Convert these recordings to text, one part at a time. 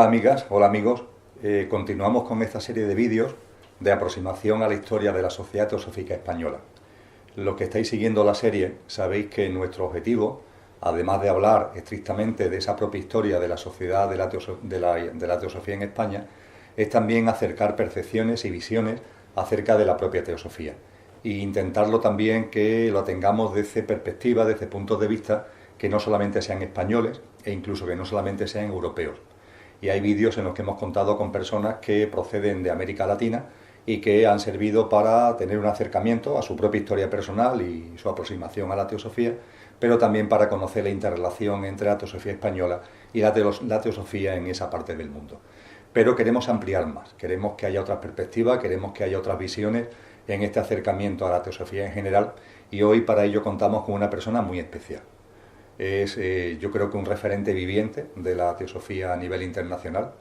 amigas, hola amigos. Continuamos con esta serie de vídeos de aproximación a la historia de la Sociedad Teosófica Española. Los que estáis siguiendo la serie sabéis que nuestro objetivo, además de hablar estrictamente de esa propia historia de la sociedad de la teosofía en España, es también acercar percepciones y visiones acerca de la propia teosofía e intentarlo también que lo tengamos desde perspectiva, desde puntos de vista que no solamente sean españoles e incluso que no solamente sean europeos. Y hay vídeos en los que hemos contado con personas que proceden de América Latina y que han servido para tener un acercamiento a su propia historia personal y su aproximación a la teosofía, pero también para conocer la interrelación entre la teosofía española y la teosofía en esa parte del mundo. Pero queremos ampliar más, queremos que haya otras perspectivas, queremos que haya otras visiones en este acercamiento a la teosofía en general, y hoy para ello contamos con una persona muy especial. Es, yo creo que un referente viviente de la teosofía a nivel internacional.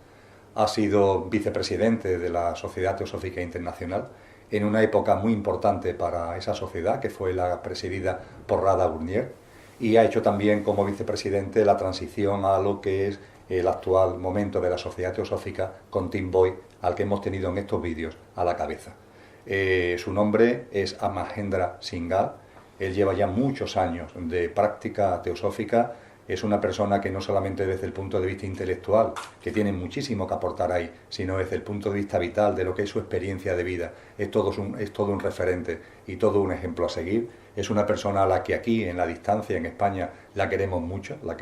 Ha sido vicepresidente de la Sociedad Teosófica Internacional en una época muy importante para esa sociedad, que fue la presidida por Rada Burnier, y ha hecho también como vicepresidente la transición a lo que es el actual momento de la Sociedad Teosófica con Tim Boy, al que hemos tenido en estos vídeos a la cabeza. Su nombre es Mahandra Shingal. Él lleva ya muchos años de práctica teosófica. Es una persona que no solamente desde el punto de vista intelectual, que tiene muchísimo que aportar ahí, sino desde el punto de vista vital, de lo que es su experiencia de vida, es todo un referente y todo un ejemplo a seguir. Es una persona a la que aquí, en la distancia, en España, la queremos mucho, le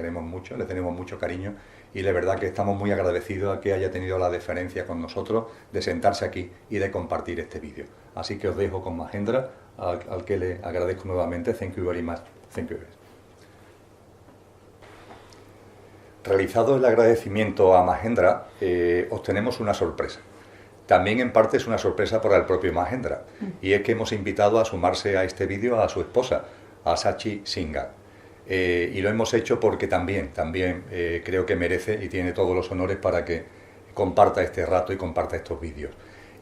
tenemos mucho cariño, y la verdad que estamos muy agradecidos a que haya tenido la deferencia con nosotros de sentarse aquí y de compartir este vídeo. Así que os dejo con Mahandra, al que le agradezco nuevamente. Thank you very much. Thank you. Realizado el agradecimiento a Mahandra, os tenemos una sorpresa. También en parte es una sorpresa para el propio Mahandra, y es que hemos invitado a sumarse a este vídeo a su esposa, a Shashi Shingal. Y lo hemos hecho porque también creo que merece y tiene todos los honores para que comparta este rato y comparta estos vídeos.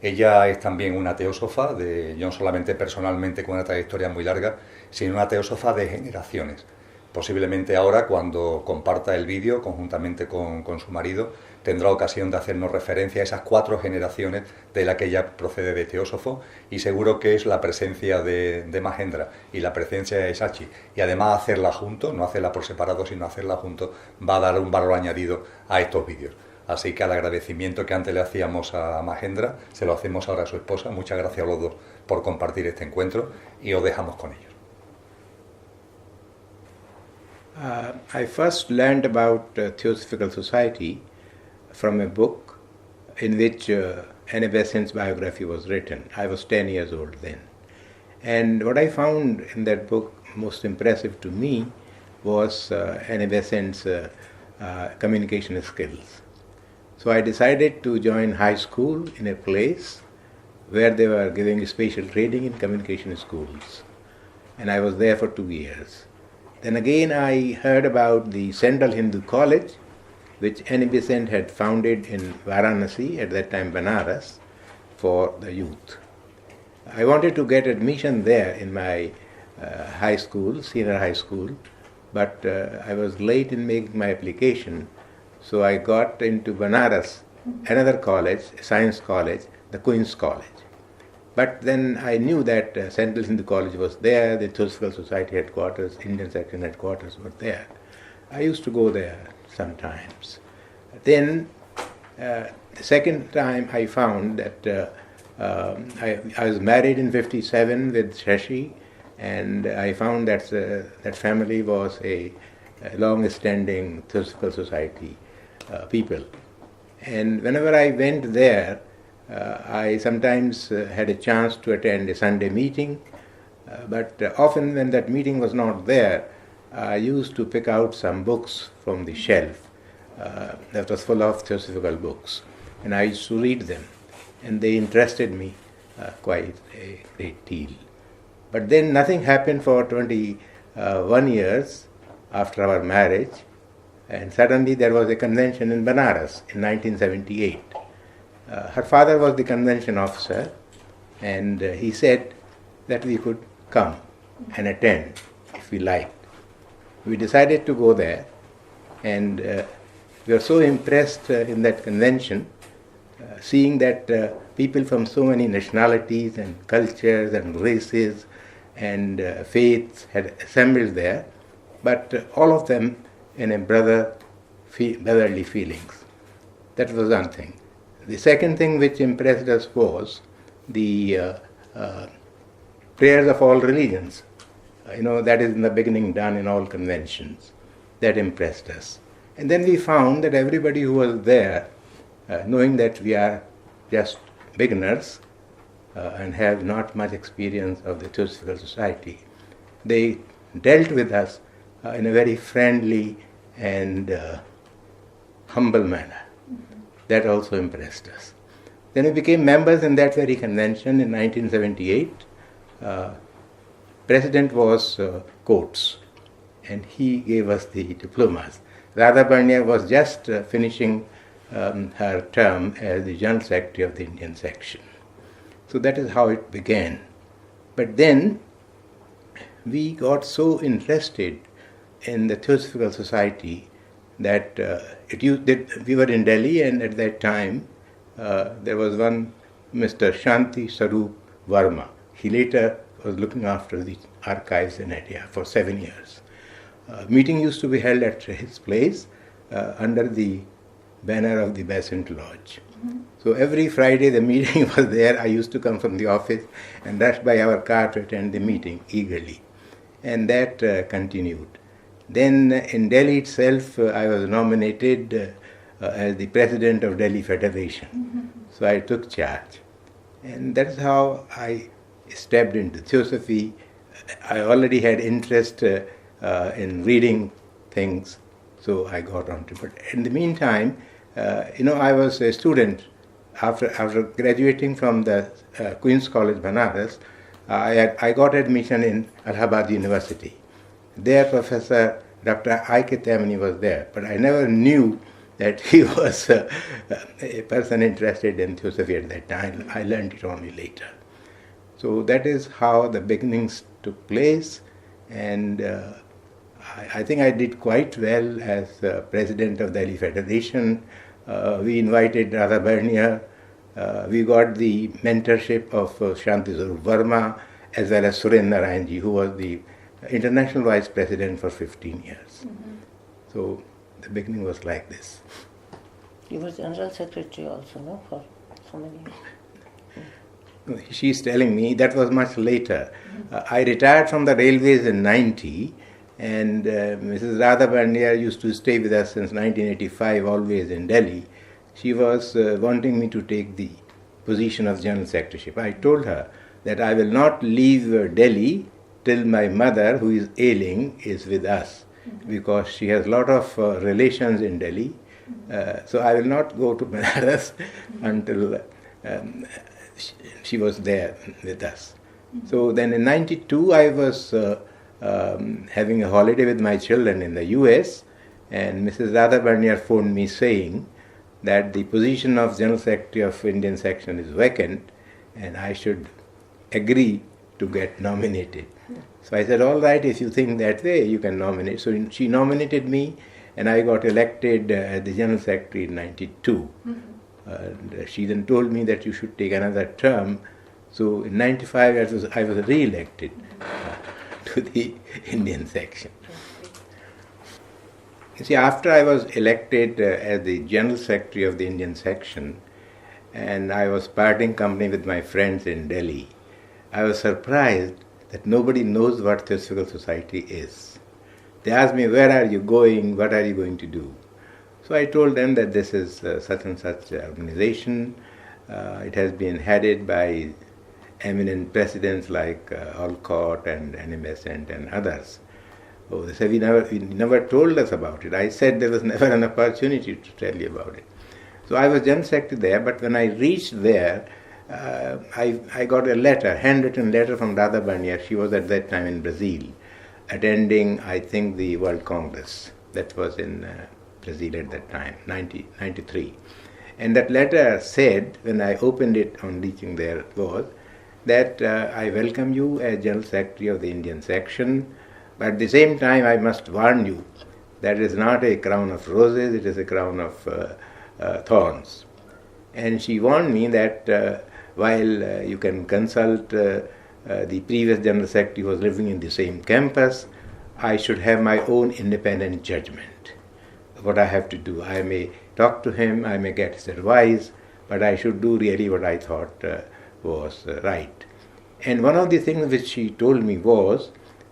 Ella es también una teósofa, no solamente personalmente con una trayectoria muy larga, sino una teósofa de generaciones. Posiblemente ahora, cuando comparta el vídeo conjuntamente con su marido, tendrá ocasión de hacernos referencia a esas 4 generaciones de la que ella procede de Teósofos, y seguro que es la presencia de Mahandra y la presencia de Shashi, y además hacerla juntos, no hacerla por separado, sino hacerla juntos, va a dar un valor añadido a estos vídeos. Así que al agradecimiento que antes le hacíamos a Mahandra, se lo hacemos ahora a su esposa. Muchas gracias a los dos por compartir este encuentro, y os dejamos con ellos. I first learned about Theosophical Society from a book in which Annie Besant's biography was written. I was 10 years old then. And what I found in that book most impressive to me was Annie Besant's communication skills. So I decided to join high school in a place where they were giving special training in communication schools. And I was there for 2 years. Then again I heard about the Central Hindu College, which Annie Besant had founded in Varanasi, at that time Banaras, for the youth. I wanted to get admission there in my high school, senior high school, but I was late in making my application, so I got into Banaras, another college, a science college, the Queen's College. But then I knew that Central Hindu College was there, the Theosophical Society headquarters, Indian section headquarters were there. I used to go there sometimes. Then the second time I found that I was married in 57 with Shashi, and I found that that family was a long-standing Theosophical Society people. And whenever I went there, I sometimes had a chance to attend a Sunday meeting, but often when that meeting was not there, I used to pick out some books from the shelf that was full of theosophical books, and I used to read them, and they interested me quite a great deal. But then nothing happened for 21 years after our marriage, and suddenly there was a convention in Banaras in 1978. Her father was the convention officer, and he said that we could come and attend if we liked. We decided to go there, and we were so impressed in that convention, seeing that people from so many nationalities and cultures and races and faiths had assembled there, but all of them in a brotherly feelings. That was one thing. The second thing which impressed us was the prayers of all religions. That is in the beginning done in all conventions. That impressed us. And then we found that everybody who was there, knowing that we are just beginners and have not much experience of the Teosophical Society, they dealt with us in a very friendly and humble manner. That also impressed us. Then we became members in that very convention in 1978. President was Coates, and he gave us the diplomas. Radha Barnia was just finishing her term as the General Secretary of the Indian section. So that is how it began. But then we got so interested in the Teosophical Society that we were in Delhi, and at that time there was one Mr. Shanti Sarup Verma. He later was looking after the archives in Adyar for 7 years. Meeting used to be held at his place under the banner of the Besant Lodge. Mm-hmm. So every Friday the meeting was there. I used to come from the office and rush by our car to attend the meeting eagerly. And that continued. Then in Delhi itself, I was nominated as the president of Delhi Federation. Mm-hmm. So I took charge. And that's how I stepped into Theosophy. I already had interest in reading things, so I got onto it. But in the meantime, I was a student. After graduating from the Queen's College, Banaras, I got admission in Allahabad University. There, Professor Dr. I.K. Temani was there, but I never knew that he was a person interested in Theosophy at that time. I learned it only later. So that is how the beginnings took place, and I think I did quite well as president of Delhi Federation. We invited Radha Barnia. We got the mentorship of Shanti Sarup Verma as well as Suren Narayanji, who was the international vice president for 15 years. Mm-hmm. So the beginning was like this. You were general secretary also, no, for so many years? She's telling me that was much later. Mm-hmm. I retired from the railways in 90, and Mrs. Radha Barnia used to stay with us since 1985, always in Delhi. She was wanting me to take the position of general secretaryship. I told her that I will not leave Delhi till my mother, who is ailing, is with us, mm-hmm. because she has a lot of relations in Delhi. So I will not go to Banaras until she was there with us. Mm-hmm. So then in 92 I was having a holiday with my children in the US, and Mrs. Radha Barnia phoned me saying that the position of General Secretary of Indian Section is vacant and I should agree to get nominated. Yeah. So I said, all right, if you think that way, you can nominate. So she nominated me, and I got elected as the General Secretary in 92. Mm-hmm. And she then told me that you should take another term. So in 95, I was re-elected to the Indian section. You see, after I was elected as the General Secretary of the Indian section, and I was parting company with my friends in Delhi, I was surprised that nobody knows what Teosophical Society is. They asked me, where are you going, what are you going to do? So I told them that this is such and such organization. It has been headed by eminent presidents like Alcott and Annie Besant and others. Oh, they said, we never told us about it. I said there was never an opportunity to tell you about it. So I was General Secretary there, but when I reached there, I got a letter, handwritten letter from Radha Barnia. She was at that time in Brazil, attending, I think, the World Congress. That was in Brazil at that time, 93. And that letter said, when I opened it on reaching there, was that I welcome you as General Secretary of the Indian section, but at the same time I must warn you that is not a crown of roses, it is a crown of thorns. And she warned me that while you can consult the previous General Secretary who was living in the same campus, I should have my own independent judgment. What I have to do. I may talk to him, I may get his advice, but I should do really what I thought was right. And one of the things which she told me was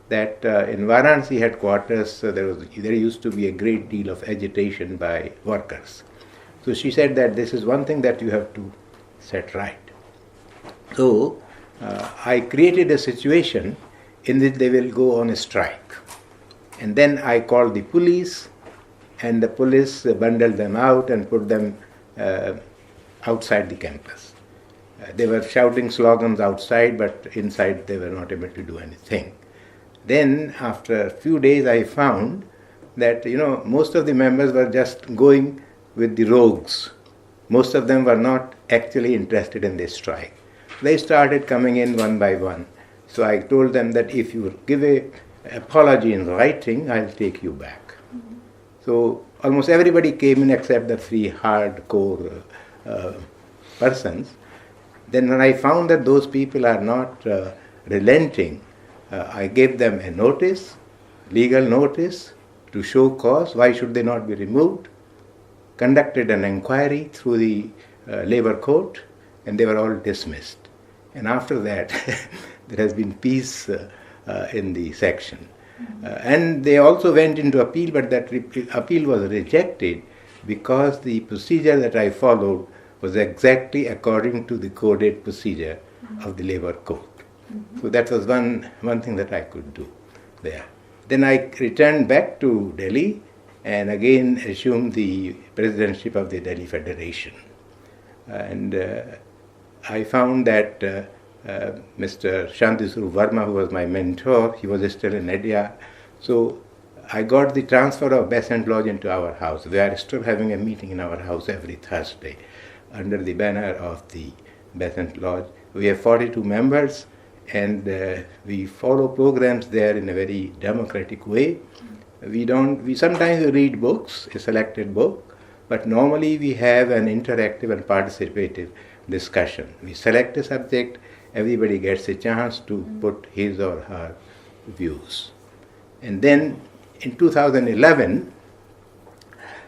that in Varanasi headquarters there used to be a great deal of agitation by workers. So she said that this is one thing that you have to set right. So I created a situation in which they will go on a strike. And then I called the police, and the police bundled them out and put them outside the campus. They were shouting slogans outside, but inside they were not able to do anything. Then after a few days I found that most of the members were just going with the rogues. Most of them were not actually interested in this strike. They started coming in one by one. So I told them that if you give an apology in writing, I'll take you back. Mm-hmm. So almost everybody came in except the three hardcore persons. Then when I found that those people are not relenting, I gave them a notice, legal notice, to show cause, why should they not be removed, conducted an inquiry through the labor court, and they were all dismissed. And after that, there has been peace in the section. And they also went into appeal, but that appeal was rejected because the procedure that I followed was exactly according to the coded procedure of the labor code. Mm-hmm. So that was one thing that I could do there. Then I returned back to Delhi and again assumed the presidentship of the Delhi Federation. And I found that Mr. Shantisuru Verma, who was my mentor, he was still in Adyar. So I got the transfer of Besant Lodge into our house. We are still having a meeting in our house every Thursday under the banner of the Besant Lodge. We have 42 members and we follow programs there in a very democratic way. We sometimes read books, a selected book, but normally we have an interactive and participative discussion. We select a subject, everybody gets a chance to put his or her views. And then in 2011,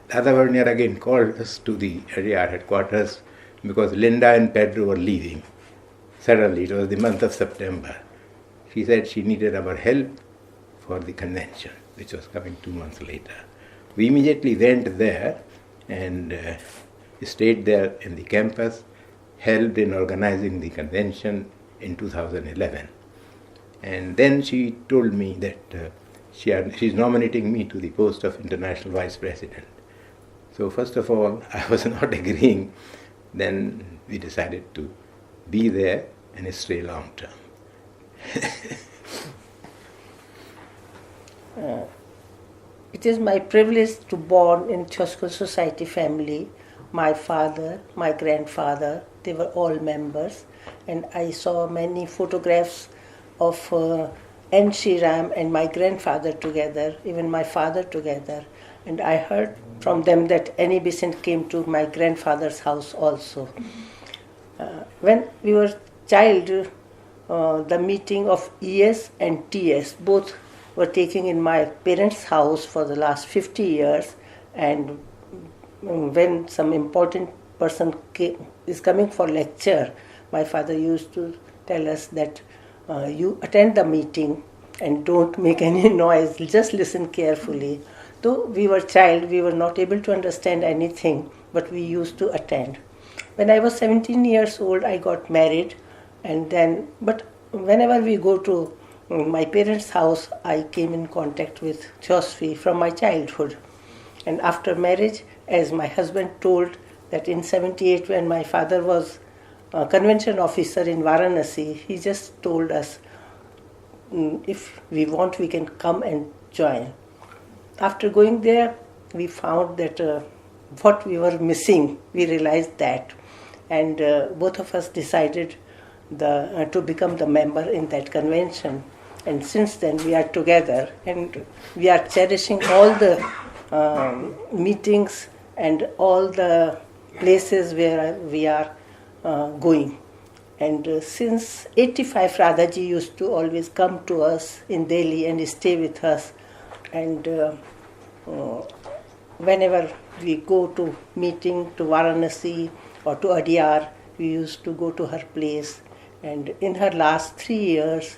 Dada Vernier again called us to the Adyar headquarters because Linda and Pedro were leaving. Suddenly, it was the month of September. She said she needed our help for the convention, which was coming 2 months later. We immediately went there and stayed there in the campus, helped in organizing the convention in 2011. And then she told me that she's nominating me to the post of International Vice President. So first of all, I was not agreeing. Then we decided to be there and stay long term. It is my privilege to born in Theosophical Society family. My father, my grandfather, they were all members, and I saw many photographs of N. Shriram and my grandfather together, even my father together. And I heard from them that Annie Besant came to my grandfather's house also. When we were child, the meeting of ES and TS, both were taking in my parents' house for the last 50 years. And when some important person is coming for lecture, my father used to tell us that you attend the meeting and don't make any noise, just listen carefully. Though we were child, we were not able to understand anything, but we used to attend. When I was 17 years old, I got married, but whenever we go to my parents' house, I came in contact with Theosophy from my childhood. And after marriage, as my husband told that in 78, when my father was a convention officer in Varanasi, he just told us, if we want, we can come and join. After going there, we found that what we were missing, we realized that. And both of us decided to become the member in that convention. And since then we are together and we are cherishing all the meetings and all the places where we are going. And since 85, Radhaji used to always come to us in Delhi and stay with us. And whenever we go to meeting to Varanasi or to Adyar, we used to go to her place. And in her last 3 years,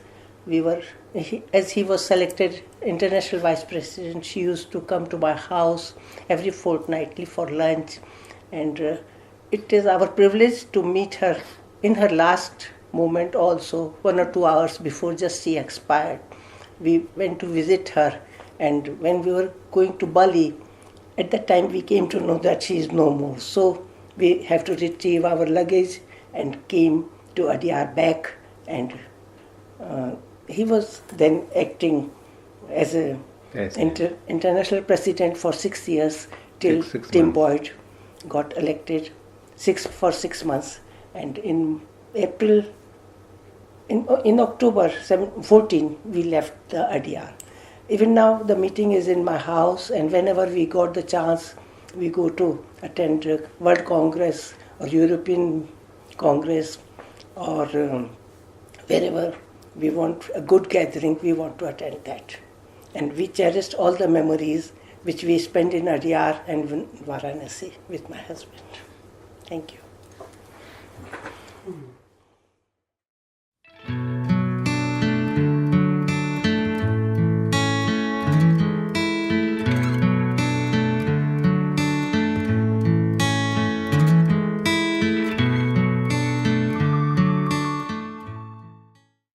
as he was selected international vice president, she used to come to my house every fortnightly for lunch. And it is our privilege to meet her in her last moment also, 1 or 2 hours before just she expired. We went to visit her, and when we were going to Bali, at that time we came to know that she is no more. So we have to retrieve our luggage and came to Adyar back, and he was then acting as a international president for 6 years till Tim Boyd got elected for 6 months. And in October 14, we left the Adyar. Even now, the meeting is in my house, and whenever we got the chance, we go to attend World Congress or European Congress, or wherever we want a good gathering, we want to attend that. And we cherished all the memories which we spent in Adyar and Varanasi with my husband. Thank you.